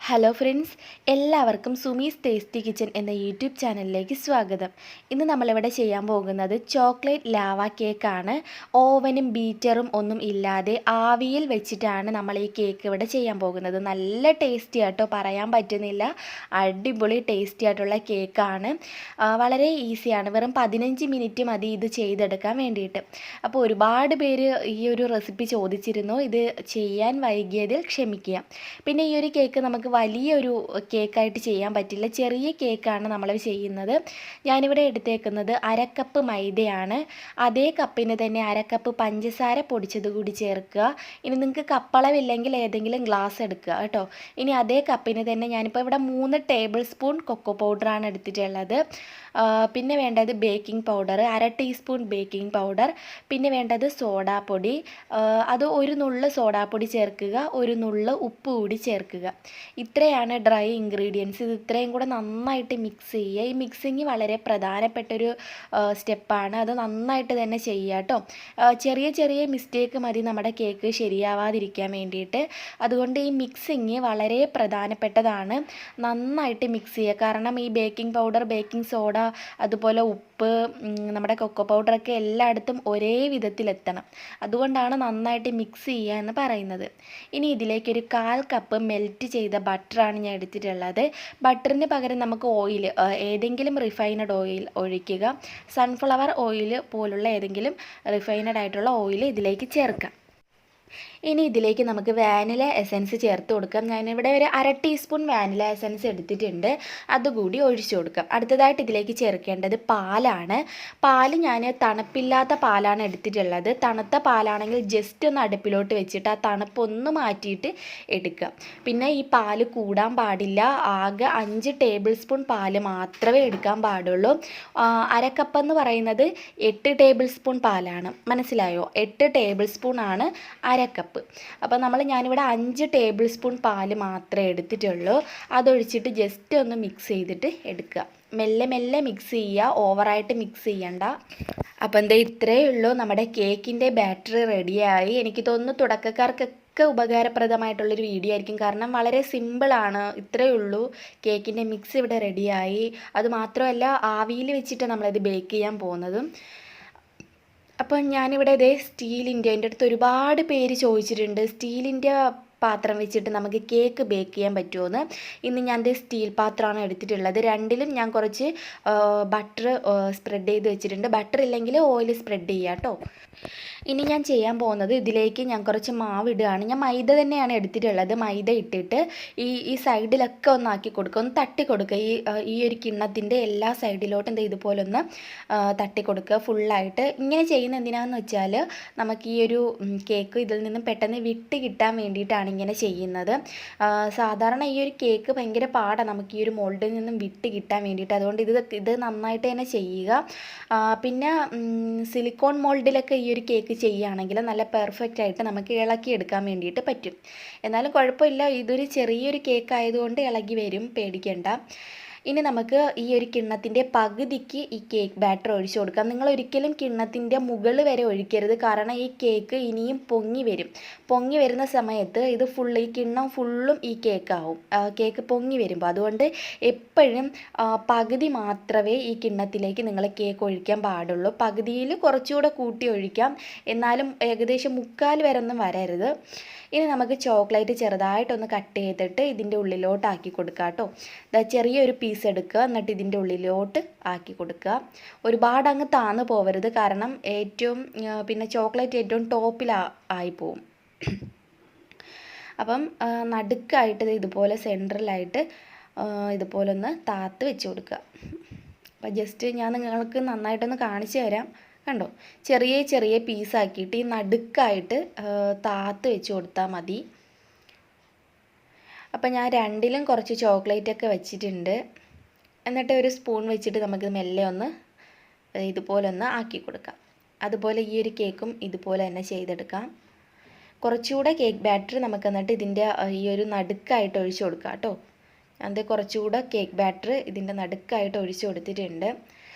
Hello friends, എല്ലാവർക്കും Sumi's tasty kitchen എന്ന YouTube ചാനലിലേക്ക് സ്വാഗതം. ഇന്ന് നമ്മളിവിടെ ചെയ്യാൻ പോകുന്നത് ചോക്ലേറ്റ് ലാവ കേക്കാണ്. ഓവനും ബീറ്ററും ഒന്നും ഇല്ലാതെ ആവിയിൽ വെച്ചിട്ടാണ് നമ്മൾ ഈ കേക്ക് ഇവിടെ ചെയ്യാൻ പോകുന്നത്. നല്ല ടേസ്റ്റി ആട്ടോ, പറയാൻ പറ്റുന്നില്ല. അടിപൊളി ടേസ്റ്റി ആയിട്ടുള്ള കേക്കാണ്. വളരെ ഈസിയാണ്. വെറും 15 മിനിറ്റ് മതി ഇത് ചെയ്തെടുക്കാൻ വേണ്ടിയിട്ട്. അപ്പോൾ ഒരുപാട് പേര് ഈ ഒരു റെസിപ്പി ചോദിച്ചിരുന്നു. ഇത് ചെയ്യാൻ വൈകിയതിൽ ക്ഷമിക്കുക. പിന്നെ ഈ ഒരു കേക്ക് നമുക്ക് വലിയൊരു കേക്കായിട്ട് ചെയ്യാൻ പറ്റില്ല. ചെറിയ കേക്കാണ് നമ്മൾ ചെയ്യുന്നത്. ഞാനിവിടെ എടുത്തേക്കുന്നത് അരക്കപ്പ് മൈദയാണ്. അതേ കപ്പിന് തന്നെ അരക്കപ്പ് പഞ്ചസാര പൊടിച്ചത് കൂടി ചേർക്കുക. ഇനി നിങ്ങൾക്ക് കപ്പളവില്ലെങ്കിൽ ഏതെങ്കിലും ഗ്ലാസ് എടുക്കുക കേട്ടോ. ഇനി അതേ കപ്പിന് തന്നെ ഞാനിപ്പോൾ ഇവിടെ 3 ടേബിൾ സ്പൂൺ കൊക്കോ പൗഡറാണ് എടുത്തിട്ടുള്ളത്. പിന്നെ വേണ്ടത് baking powder, 1/2 teaspoon baking powder. പിന്നെ വേണ്ടത് സോഡാപ്പൊടി. അത് ഒരു നുള്ള് സോഡാപ്പൊടി ചേർക്കുക, ഒരു നുള്ള് ഉപ്പ് കൂടി ചേർക്കുക. ഇത്രയാണ് ഡ്രൈ ഇൻഗ്രീഡിയൻസ്. ഇത് ഇത്രയും കൂടെ നന്നായിട്ട് മിക്സ് ചെയ്യുക. ഈ മിക്സിങ് വളരെ പ്രധാനപ്പെട്ടൊരു സ്റ്റെപ്പാണ്. അത് നന്നായിട്ട് തന്നെ ചെയ്യുക കേട്ടോ. ചെറിയ ചെറിയ മിസ്റ്റേക്ക് മതി നമ്മുടെ കേക്ക് ശരിയാവാതിരിക്കാൻ വേണ്ടിയിട്ട്. അതുകൊണ്ട് ഈ മിക്സിങ് വളരെ പ്രധാനപ്പെട്ടതാണ്. നന്നായിട്ട് മിക്സ് ചെയ്യുക. കാരണം ഈ ബേക്കിംഗ് പൗഡർ, ബേക്കിംഗ് സോഡ, അതുപോലെ ഉപ്പ്, നമ്മുടെ കൊക്കോ പൗഡറൊക്കെ എല്ലായിടത്തും ഒരേ വിധത്തിലെത്തണം. അതുകൊണ്ടാണ് നന്നായിട്ട് മിക്സ് ചെയ്യുക എന്ന് പറയുന്നത്. ഇനി ഇതിലേക്കൊരു 1/4 കപ്പ് മെൽറ്റ് ചെയ്ത ബട്ടറാണ് ഞാൻ എടുത്തിട്ടുള്ളത്. ബട്ടറിന് പകരം നമുക്ക് ഓയിൽ, ഏതെങ്കിലും റിഫൈനഡ് ഓയിൽ ഒഴിക്കുക. സൺഫ്ലവർ ഓയിൽ പോലുള്ള ഏതെങ്കിലും റിഫൈനഡ് ആയിട്ടുള്ള ഓയിൽ ഇതിലേക്ക് ചേർക്കാം. ഇനി ഇതിലേക്ക് നമുക്ക് വാനില എസൻസ് ചേർത്ത് കൊടുക്കാം. ഞാനിവിടെ ഒരു 1/2 ടീസ്പൂൺ വാനില എസൻസ് എടുത്തിട്ടുണ്ട്. അതുകൂടി ഒഴിച്ചു കൊടുക്കാം. അടുത്തതായിട്ട് ഇതിലേക്ക് ചേർക്കേണ്ടത് പാലാണ്. പാല് ഞാൻ തണുപ്പില്ലാത്ത പാലാണ് എടുത്തിട്ടുള്ളത്. തണുത്ത പാലാണെങ്കിൽ ജസ്റ്റ് ഒന്ന് അടുപ്പിലോട്ട് വെച്ചിട്ട് ആ തണുപ്പൊന്ന് മാറ്റിയിട്ട് എടുക്കുക. പിന്നെ ഈ പാല് കൂടാൻ പാടില്ല. ആകെ 5 ടേബിൾ സ്പൂൺ പാല് മാത്രമേ എടുക്കാൻ പാടുള്ളൂ. അരക്കപ്പെന്ന് പറയുന്നത് 8 ടേബിൾ സ്പൂൺ പാലാണ്. മനസ്സിലായോ? 8 ടേബിൾ സ്പൂൺ ആണ് അരക്കപ്പ്. അപ്പോൾ ഞാനിവിടെ 5 ടേബിൾ സ്പൂൺ പാല് മാത്രമേ എടുത്തിട്ടുള്ളൂ. അതൊഴിച്ചിട്ട് ജസ്റ്റ് ഒന്ന് മിക്സ് ചെയ്തിട്ട് എടുക്കുക. മെല്ലെ മെല്ലെ മിക്സ് ചെയ്യുക, ഓവറായിട്ട് മിക്സ് ചെയ്യണ്ട. അപ്പോൾ എന്താ, ഇത്രയേ ഉള്ളൂ. നമ്മുടെ കേക്കിൻ്റെ ബാറ്ററി റെഡിയായി. എനിക്ക് തോന്നുന്നു തുടക്കക്കാർക്കൊക്കെ ഉപകാരപ്രദമായിട്ടുള്ളൊരു വീഡിയോ ആയിരിക്കും. കാരണം വളരെ സിമ്പിളാണ്. ഇത്രയേ ഉള്ളൂ. കേക്കിൻ്റെ മിക്സ് ഇവിടെ റെഡിയായി. അതുമാത്രമല്ല, ആവിയിൽ വെച്ചിട്ട് നമ്മളിത് ബേക്ക് ചെയ്യാൻ പോകുന്നതും. അപ്പം ഞാനിവിടെ ഇതേ സ്റ്റീലിൻ്റെ, എൻ്റെ അടുത്ത് ഒരുപാട് പേര് ചോദിച്ചിട്ടുണ്ട് സ്റ്റീലിൻ്റെ പാത്രം വെച്ചിട്ട് നമുക്ക് കേക്ക് ബേക്ക് ചെയ്യാൻ പറ്റുമോയെന്ന്. ഇന്ന് ഞാൻ സ്റ്റീൽ പാത്രമാണ് എടുത്തിട്ടുള്ളത്. രണ്ടിലും ഞാൻ കുറച്ച് ബട്ടർ സ്പ്രെഡ് ചെയ്ത് വെച്ചിട്ടുണ്ട്. ബട്ടർ ഇല്ലെങ്കിൽ ഓയിൽ സ്പ്രെഡ് ചെയ്യുക കേട്ടോ. ഇനി ഞാൻ ചെയ്യാൻ പോകുന്നത്, ഇതിലേക്ക് ഞാൻ കുറച്ച് മാവ് ഇടുകയാണ്. ഞാൻ മൈദ തന്നെയാണ് എടുത്തിട്ടുള്ളത്. മൈദ ഇട്ടിട്ട് ഈ സൈഡിലൊക്കെ ഒന്നാക്കി കൊടുക്കുക, ഒന്ന് തട്ടി കൊടുക്കുക. ഈ ഒരു കിണ്ണത്തിൻ്റെ എല്ലാ സൈഡിലോട്ടും എന്താ ഇതുപോലെ ഒന്ന് തട്ടി കൊടുക്കുക ഫുള്ളായിട്ട്. ഇങ്ങനെ ചെയ്യുന്ന എന്തിനാണെന്ന് വെച്ചാൽ നമുക്ക് ഈ ഒരു കേക്ക് ഇതിൽ നിന്നും പെട്ടെന്ന് വിട്ട് കിട്ടാൻ വേണ്ടിയിട്ടാണ് ഇങ്ങനെ ചെയ്യുന്നത്. സാധാരണ ഈ ഒരു കേക്ക് ഭയങ്കര പാടാണ് നമുക്ക് ഈ ഒരു മോൾഡിൽ നിന്നും വിട്ട് കിട്ടാൻ വേണ്ടിയിട്ട്. അതുകൊണ്ട് ഇത് നന്നായിട്ട് തന്നെ ചെയ്യുക. പിന്നെ സിലിക്കോൺ മോൾഡിലൊക്കെ ഈ ഒരു കേക്ക് ചെയ്യുകയാണെങ്കിൽ നല്ല പെർഫെക്റ്റ് ആയിട്ട് നമുക്ക് ഇളക്കിയെടുക്കാൻ വേണ്ടിയിട്ട് പറ്റും. എന്നാലും കുഴപ്പമില്ല, ഇതൊരു ചെറിയൊരു കേക്ക് ആയതുകൊണ്ട് ഇളകി വരും, പേടിക്കേണ്ട. ഇനി നമുക്ക് ഈ ഒരു കിണ്ണത്തിൻ്റെ പകുതിക്ക് ഈ കേക്ക് ബാറ്റർ ഒഴിച്ചു കൊടുക്കാം. നിങ്ങൾ ഒരിക്കലും കിണ്ണത്തിൻ്റെ മുകളിൽ വരെ ഒഴിക്കരുത്. കാരണം ഈ കേക്ക് ഇനിയും പൊങ്ങി വരും. പൊങ്ങി വരുന്ന സമയത്ത് ഇത് ഈ കിണ്ണം ഫുള്ളും ഈ കേക്കാവും, കേക്ക് പൊങ്ങി വരുമ്പോൾ. അതുകൊണ്ട് എപ്പോഴും പകുതി മാത്രമേ ഈ കിണ്ണത്തിലേക്ക് നിങ്ങൾ കേക്ക് ഒഴിക്കാൻ പാടുള്ളൂ. പകുതിയിൽ കുറച്ചുകൂടെ കൂട്ടി ഒഴിക്കാം, എന്നാലും ഏകദേശം 1/4 വരെ ഒന്നും വരരുത്. ഇനി നമുക്ക് ചോക്ലേറ്റ് ചെറുതായിട്ടൊന്ന് കട്ട് ചെയ്തിട്ട് ഇതിൻ്റെ ഉള്ളിലോട്ടാക്കി കൊടുക്കുക കേട്ടോ. ചെറിയൊരു പീസ് എടുക്കുക, എന്നിട്ട് ഇതിൻ്റെ ഉള്ളിലോട്ട് ആക്കി കൊടുക്കുക. ഒരുപാട് അങ്ങ് താന്ന് പോവരുത്, കാരണം പിന്നെ ചോക്ലേറ്റ് ഏറ്റവും ടോപ്പിൽ ആയിപ്പോവും. അപ്പം നടുക്കായിട്ട് ഇതുപോലെ സെൻട്രലായിട്ട് ഇതുപോലെ ഒന്ന് താത്ത് വെച്ച് കൊടുക്കുക. അപ്പം ജസ്റ്റ് ഞാൻ നിങ്ങൾക്ക് നന്നായിട്ടൊന്ന് കാണിച്ചു തരാം. കണ്ടോ, ചെറിയ ചെറിയ പീസാക്കിയിട്ട് ഈ നടുക്കായിട്ട് താത്ത് വെച്ച് കൊടുത്താൽ മതി. അപ്പം ഞാൻ രണ്ടിലും കുറച്ച് ചോക്ലേറ്റൊക്കെ വെച്ചിട്ടുണ്ട്. എന്നിട്ട് ഒരു സ്പൂൺ വെച്ചിട്ട് നമുക്ക് മെല്ലെ ഒന്ന് ഇതുപോലെ ഒന്ന് ആക്കി കൊടുക്കാം. അതുപോലെ ഈ ഒരു കേക്കും ഇതുപോലെ തന്നെ ചെയ്തെടുക്കാം. കുറച്ചുകൂടെ കേക്ക് ബാറ്റർ നമുക്ക് എന്നിട്ട് ഇതിൻ്റെ ഈ ഒരു നടുക്കായിട്ട് ഒഴിച്ചു കൊടുക്കാം കേട്ടോ. അത് കുറച്ചുകൂടെ കേക്ക് ബാറ്റർ ഇതിൻ്റെ നടുക്കായിട്ട് ഒഴിച്ചു കൊടുത്തിട്ടുണ്ട്.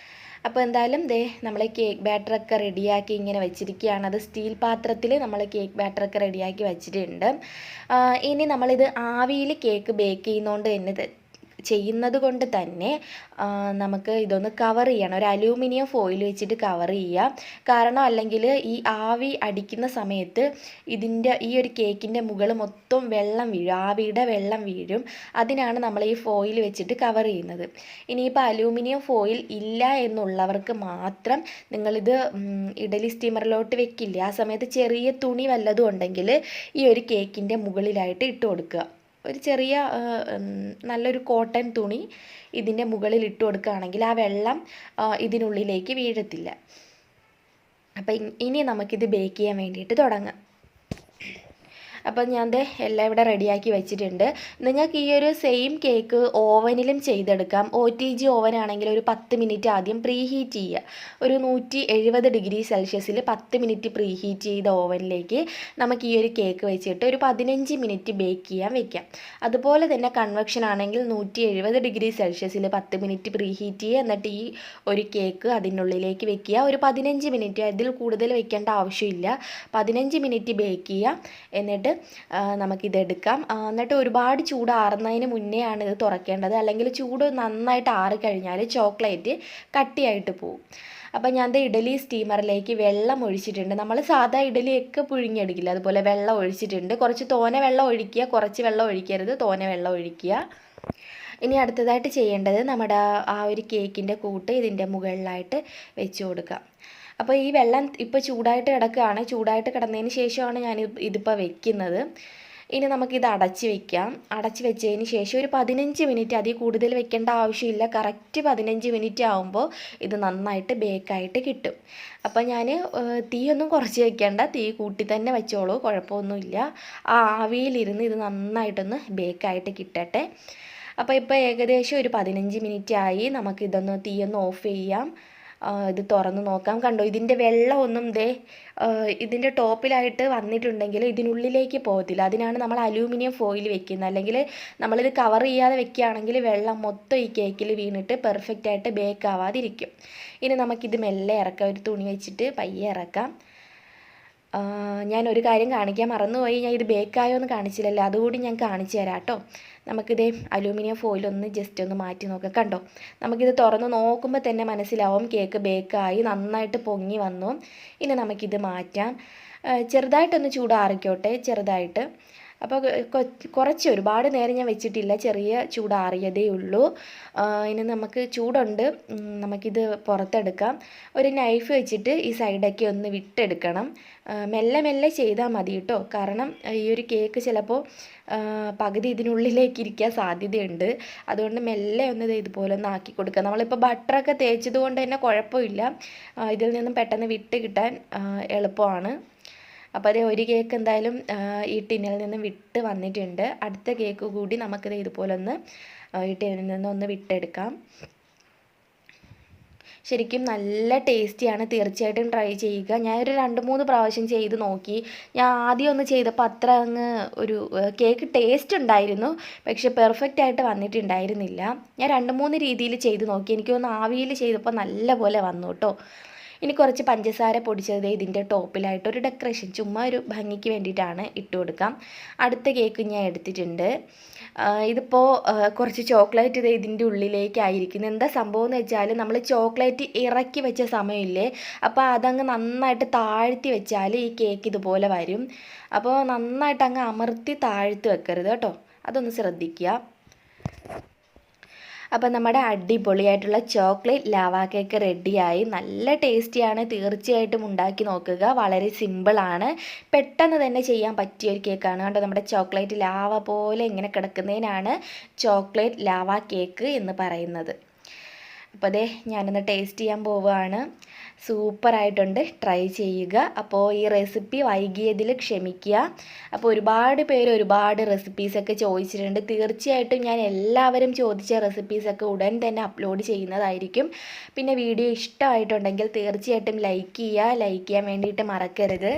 അപ്പോൾ എന്തായാലും ദേ നമ്മൾ കേക്ക് ബാറ്ററൊക്കെ റെഡിയാക്കി ഇങ്ങനെ വെച്ചിരിക്കുകയാണ്. അത് സ്റ്റീൽ പാത്രത്തിൽ നമ്മൾ കേക്ക് ബാറ്ററൊക്കെ റെഡിയാക്കി വെച്ചിട്ടുണ്ട്. ഇനി നമ്മളിത് ആവിയിൽ കേക്ക് ബേക്ക് ചെയ്യുന്നതുകൊണ്ട് തന്നെ ചെയ്യുന്നത് കൊണ്ട് തന്നെ നമുക്ക് ഇതൊന്ന് കവർ ചെയ്യണം. ഒരു അലൂമിനിയം ഫോയിൽ വെച്ചിട്ട് കവർ ചെയ്യുക. കാരണം അല്ലെങ്കിൽ ഈ ആവി അടിക്കുന്ന സമയത്ത് ഈ ഒരു കേക്കിൻ്റെ മുകൾ മൊത്തം വെള്ളം വീഴും, ആവിയുടെ വെള്ളം വീഴും. അതിനാണ് നമ്മൾ ഈ ഫോയിൽ വെച്ചിട്ട് കവർ ചെയ്യുന്നത്. ഇനിയിപ്പോൾ അലൂമിനിയം ഫോയിൽ ഇല്ല എന്നുള്ളവർക്ക് മാത്രം നിങ്ങളിത് ഇഡലി സ്റ്റീമറിലോട്ട് വെക്കില്ലേ, ആ സമയത്ത് ചെറിയ തുണി വല്ലതും ഉണ്ടെങ്കിൽ ഈ ഒരു കേക്കിൻ്റെ മുകളിലായിട്ട് ഇട്ട് കൊടുക്കുക. ഒരു ചെറിയ നല്ലൊരു കോട്ടൺ തുണി ഇതിൻ്റെ മുകളിൽ ഇട്ട് കൊടുക്കുകയാണെങ്കിൽ ആ വെള്ളം ഇതിനുള്ളിലേക്ക് വീഴത്തില്ല. അപ്പം ഇനി നമുക്കിത് ബേക്ക് ചെയ്യാൻ വേണ്ടിയിട്ട് തുടങ്ങാം. അപ്പം ഞാൻ എല്ലാം ഇവിടെ റെഡിയാക്കി വെച്ചിട്ടുണ്ട്. നിങ്ങൾക്ക് ഈ ഒരു സെയിം കേക്ക് ഓവനിലും ചെയ്തെടുക്കാം. OTG ഓവൻ ആണെങ്കിൽ ഒരു 10 മിനിറ്റ് ആദ്യം പ്രീ ഹീറ്റ് ചെയ്യുക. ഒരു 170 ഡിഗ്രി സെൽഷ്യസിൽ 10 മിനിറ്റ് പ്രീ ഹീറ്റ് ചെയ്ത ഓവനിലേക്ക് നമുക്ക് ഈ ഒരു കേക്ക് വെച്ചിട്ട് ഒരു 15 മിനിറ്റ് ബേക്ക് ചെയ്യാൻ വെക്കാം. അതുപോലെ തന്നെ കൺവെക്ഷൻ ആണെങ്കിൽ 170 ഡിഗ്രി സെൽഷ്യസിൽ 10 മിനിറ്റ് പ്രീ ഹീറ്റ് ചെയ്യുക. എന്നിട്ട് ഈ ഒരു കേക്ക് അതിനുള്ളിലേക്ക് വെക്കുക. ഒരു 15 മിനിറ്റ്, അതിൽ കൂടുതൽ വെക്കേണ്ട ആവശ്യമില്ല. 15 മിനിറ്റ് ബേക്ക് ചെയ്യുക. എന്നിട്ട് നമുക്കിതെടുക്കാം. എന്നിട്ട് ഒരുപാട് ചൂടാറുന്നതിന് മുന്നേ ആണ് ഇത് തുറക്കേണ്ടത്. അല്ലെങ്കിൽ ചൂട് നന്നായിട്ട് ആറിക്കഴിഞ്ഞാൽ ചോക്ലേറ്റ് കട്ടിയായിട്ട് പോവും. അപ്പം ഞാൻ ഇഡലി സ്റ്റീമറിലേക്ക് വെള്ളം ഒഴിച്ചിട്ടുണ്ട്. നമ്മൾ സാധാ ഇഡലിയൊക്കെ പുഴുങ്ങിയെടുക്കില്ല, അതുപോലെ വെള്ളം ഒഴിച്ചിട്ടുണ്ട്. കുറച്ച് തോനെ വെള്ളം ഒഴിക്കുക, കുറച്ച് വെള്ളം ഒഴിക്കരുത്, തോനെ വെള്ളം ഒഴിക്കുക. ഇനി അടുത്തതായിട്ട് ചെയ്യേണ്ടത് നമ്മുടെ ആ ഒരു കേക്കിൻ്റെ കൂട്ട് ഇതിൻ്റെ മുകളിലായിട്ട് വെച്ച് കൊടുക്കാം. അപ്പോൾ ഈ വെള്ളം ഇപ്പോൾ ചൂടായിട്ട് കിടക്കുകയാണ്. ചൂടായിട്ട് കിടന്നതിന് ശേഷമാണ് ഞാൻ ഇതിപ്പോൾ വെക്കുന്നത്. ഇനി നമുക്കിത് അടച്ച് വെക്കാം. അടച്ച് വെച്ചതിന് ശേഷം ഒരു 15 മിനിറ്റ്, അതിൽ കൂടുതൽ വെക്കേണ്ട ആവശ്യമില്ല. കറക്റ്റ് 15 മിനിറ്റ് ആകുമ്പോൾ ഇത് നന്നായിട്ട് ബേക്കായിട്ട് കിട്ടും. അപ്പോൾ ഞാൻ തീയൊന്നും കുറച്ച് വെക്കേണ്ട, തീ കൂട്ടി തന്നെ വെച്ചോളൂ, കുഴപ്പമൊന്നുമില്ല. ആ ആവിയിലിരുന്ന് ഇത് നന്നായിട്ടൊന്ന് ബേക്കായിട്ട് കിട്ടട്ടെ. അപ്പോൾ ഇപ്പോൾ ഏകദേശം ഒരു 15 മിനിറ്റ് ആയി. നമുക്കിതൊന്ന് തീയൊന്ന് ഓഫ് ചെയ്യാം. ഇത് തുറന്ന് നോക്കാം. കണ്ടോ, ഇതിൻ്റെ വെള്ളമൊന്നും ഇതിൻ്റെ ടോപ്പിലായിട്ട് വന്നിട്ടുണ്ടെങ്കിൽ ഇതിനുള്ളിലേക്ക് പോകത്തില്ല. അതിനാണ് നമ്മൾ അലൂമിനിയം ഫോയിൽ വെക്കുന്നത്. അല്ലെങ്കിൽ നമ്മളിത് കവർ ചെയ്യാതെ വെക്കുകയാണെങ്കിൽ വെള്ളം മൊത്തം ഈ കേക്കിൽ വീണിട്ട് പെർഫെക്റ്റായിട്ട് ബേക്ക് ആവാതിരിക്കും. ഇനി നമുക്കിത് മെല്ലെ ഇറക്കാം. ഒരു തുണി വെച്ചിട്ട് പയ്യെ ഇറക്കാം. ഞാനൊരു കാര്യം കാണിക്കാൻ മറന്നുപോയി. ഞാൻ ഇത് ബേക്കായോ എന്ന് കാണിച്ചില്ലല്ലോ, അതുകൂടി ഞാൻ കാണിച്ചു തരാം കേട്ടോ. നമുക്കിത് അലൂമിനിയം ഫോയിലൊന്ന് ജസ്റ്റ് ഒന്ന് മാറ്റി നോക്കാം. കണ്ടോ, നമുക്കിത് തുറന്ന് നോക്കുമ്പോൾ തന്നെ മനസ്സിലാവും കേക്ക് ബേക്കായി നന്നായിട്ട് പൊങ്ങി വന്നു. ഇനി നമുക്കിത് മാറ്റാം. ചെറുതായിട്ടൊന്ന് ചൂടാറിക്കോട്ടെ, ചെറുതായിട്ട്. അപ്പോൾ കുറച്ച് ഒരുപാട് നേരം ഞാൻ വെച്ചിട്ടില്ല, ചെറിയ ചൂടാറിയതേ ഉള്ളൂ. ഇനി നമുക്ക് ചൂടുണ്ട്, നമുക്കിത് പുറത്തെടുക്കാം. ഒരു നൈഫ് വെച്ചിട്ട് ഈ സൈഡൊക്കെ ഒന്ന് വിട്ടെടുക്കണം. മെല്ലെ മെല്ലെ ചെയ്താൽ മതി കേട്ടോ. കാരണം ഈ ഒരു കേക്ക് ചിലപ്പോൾ പകുതി ഇതിനുള്ളിലേക്ക് ഇരിക്കാൻ സാധ്യതയുണ്ട്. അതുകൊണ്ട് മെല്ലെ ഒന്ന് ഇതുപോലെ ഒന്ന് ആക്കി കൊടുക്കുക. നമ്മളിപ്പോൾ ബട്ടറൊക്കെ തേച്ചത് കൊണ്ട് തന്നെ കുഴപ്പമില്ല, ഇതിൽ നിന്നും പെട്ടെന്ന് വിട്ട് കിട്ടാൻ എളുപ്പമാണ്. അപ്പോൾ അത് ഒരു കേക്ക് എന്തായാലും ഈ ടിന്നിൽ നിന്ന് വിട്ട് വന്നിട്ടുണ്ട്. അടുത്ത കേക്ക് കൂടി നമുക്കിത് ഇതുപോലെ ഒന്ന് ഈ ടിന്നിൽ നിന്നൊന്ന് വിട്ടെടുക്കാം. ശരിക്കും നല്ല ടേസ്റ്റിയാണ്, തീർച്ചയായിട്ടും ട്രൈ ചെയ്യുക. ഞാനൊരു 2-3 പ്രാവശ്യം ചെയ്ത് നോക്കി. ഞാൻ ആദ്യം ഒന്ന് ചെയ്തപ്പോൾ അത്ര അങ്ങ് ഒരു കേക്ക് ടേസ്റ്റ് ഉണ്ടായിരുന്നു, പക്ഷെ പെർഫെക്റ്റ് ആയിട്ട് വന്നിട്ടുണ്ടായിരുന്നില്ല. ഞാൻ 2-3 രീതിയിൽ ചെയ്ത് നോക്കി. എനിക്ക് തോന്നുന്നു ആവിയിൽ ചെയ്തപ്പോൾ നല്ല പോലെ വന്നു കേട്ടോ. ഇനി കുറച്ച് പഞ്ചസാര പൊടിച്ചത് ഇതിൻ്റെ ടോപ്പിലായിട്ട് ഒരു ഡെക്കറേഷൻ, ചുമ്മാ ഒരു ഭംഗിക്ക് വേണ്ടിയിട്ടാണ് ഇട്ട് കൊടുക്കാം. അടുത്ത കേക്ക് ഞാൻ എടുത്തിട്ടുണ്ട്. ഇതിപ്പോൾ കുറച്ച് ചോക്ലേറ്റ് ഇതിൻ്റെ ഉള്ളിലേക്കായിരിക്കുന്നത്. എന്താ സംഭവം എന്ന് വെച്ചാൽ നമ്മൾ ചോക്ലേറ്റ് ഇറക്കി വെച്ച സമയമില്ലേ, അപ്പോൾ അതങ്ങ് നന്നായിട്ട് താഴ്ത്തി വെച്ചാൽ ഈ കേക്ക് ഇതുപോലെ വരും. അപ്പോൾ നന്നായിട്ട് അങ്ങ് അമർത്തി താഴ്ത്തി വെക്കരുത് കേട്ടോ, അതൊന്ന് ശ്രദ്ധിക്കുക. അപ്പോൾ നമ്മുടെ അടിപൊളിയായിട്ടുള്ള ചോക്ലേറ്റ് ലാവാ കേക്ക് റെഡിയായി. നല്ല ടേസ്റ്റിയാണ്, തീർച്ചയായിട്ടും ഉണ്ടാക്കി നോക്കുക. വളരെ സിമ്പിളാണ്, പെട്ടെന്ന് തന്നെ ചെയ്യാൻ പറ്റിയ ഒരു കേക്കാണ്. കണ്ടോ, നമ്മുടെ ചോക്ലേറ്റ് ലാവ പോലെ ഇങ്ങനെ കിടക്കുന്നതിനാണ് ചോക്ലേറ്റ് ലാവാ കേക്ക് എന്ന് പറയുന്നത്. അപ്പോൾ അതേ ഞാനൊന്ന് ടേസ്റ്റ് ചെയ്യാൻ പോവുകയാണ്. സൂപ്പറായിട്ടുണ്ട്, ട്രൈ ചെയ്യുക. അപ്പോൾ ഈ റെസിപ്പി വൈകിയതിൽ ക്ഷമിക്കുക. അപ്പോൾ ഒരുപാട് പേര് ഒരുപാട് റെസിപ്പീസൊക്കെ ചോദിച്ചിട്ടുണ്ട്. തീർച്ചയായിട്ടും ഞാൻ എല്ലാവരും ചോദിച്ച റെസിപ്പീസൊക്കെ ഉടൻ തന്നെ അപ്ലോഡ് ചെയ്യുന്നതായിരിക്കും. പിന്നെ വീഡിയോ ഇഷ്ടമായിട്ടുണ്ടെങ്കിൽ തീർച്ചയായിട്ടും ലൈക്ക് ചെയ്യുക. ലൈക്ക് ചെയ്യാൻ വേണ്ടിയിട്ട് മറക്കരുത്.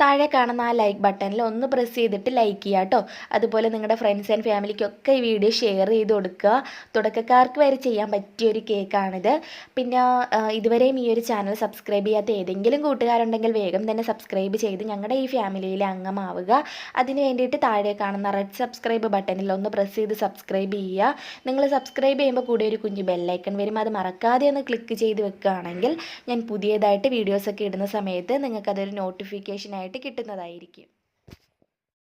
താഴെ കാണുന്ന ആ ലൈക്ക് ബട്ടണിൽ ഒന്ന് പ്രസ് ചെയ്തിട്ട് ലൈക്ക് ചെയ്യുക കേട്ടോ. അതുപോലെ നിങ്ങളുടെ ഫ്രണ്ട്സ് ആൻഡ് ഫാമിലിക്കൊക്കെ ഈ വീഡിയോ ഷെയർ ചെയ്ത് കൊടുക്കുക. തുടക്കക്കാർക്ക് വരെ ചെയ്യാൻ പറ്റിയൊരു കേക്കാണിത്. പിന്നെ ഇതുവരെയും ഈ ഒരു ചാനൽ സബ്സ്ക്രൈബ് ചെയ്യാത്ത ഏതെങ്കിലും കൂട്ടുകാരുണ്ടെങ്കിൽ വേഗം തന്നെ സബ്സ്ക്രൈബ് ചെയ്ത് ഞങ്ങളുടെ ഈ ഫാമിലിയിലെ അംഗമാവുക. അതിന് വേണ്ടിയിട്ട് താഴെ കാണുന്ന റെഡ് സബ്സ്ക്രൈബ് ബട്ടണിൽ ഒന്ന് പ്രസ് ചെയ്ത് സബ്സ്ക്രൈബ് ചെയ്യുക. നിങ്ങൾ സബ്സ്ക്രൈബ് ചെയ്യുമ്പോൾ കൂടെ ഒരു കുഞ്ഞു ബെല്ലൈക്കൺ വരും. അത് മറക്കാതെ ഒന്ന് ക്ലിക്ക് ചെയ്ത് വെക്കുകയാണെങ്കിൽ ഞാൻ പുതിയതായിട്ട് വീഡിയോസൊക്കെ ഇടുന്ന സമയത്ത് നിങ്ങൾക്കതൊരു നോട്ടിഫിക്കേഷനായിട്ട് കിട്ടുന്നതായിരിക്കും.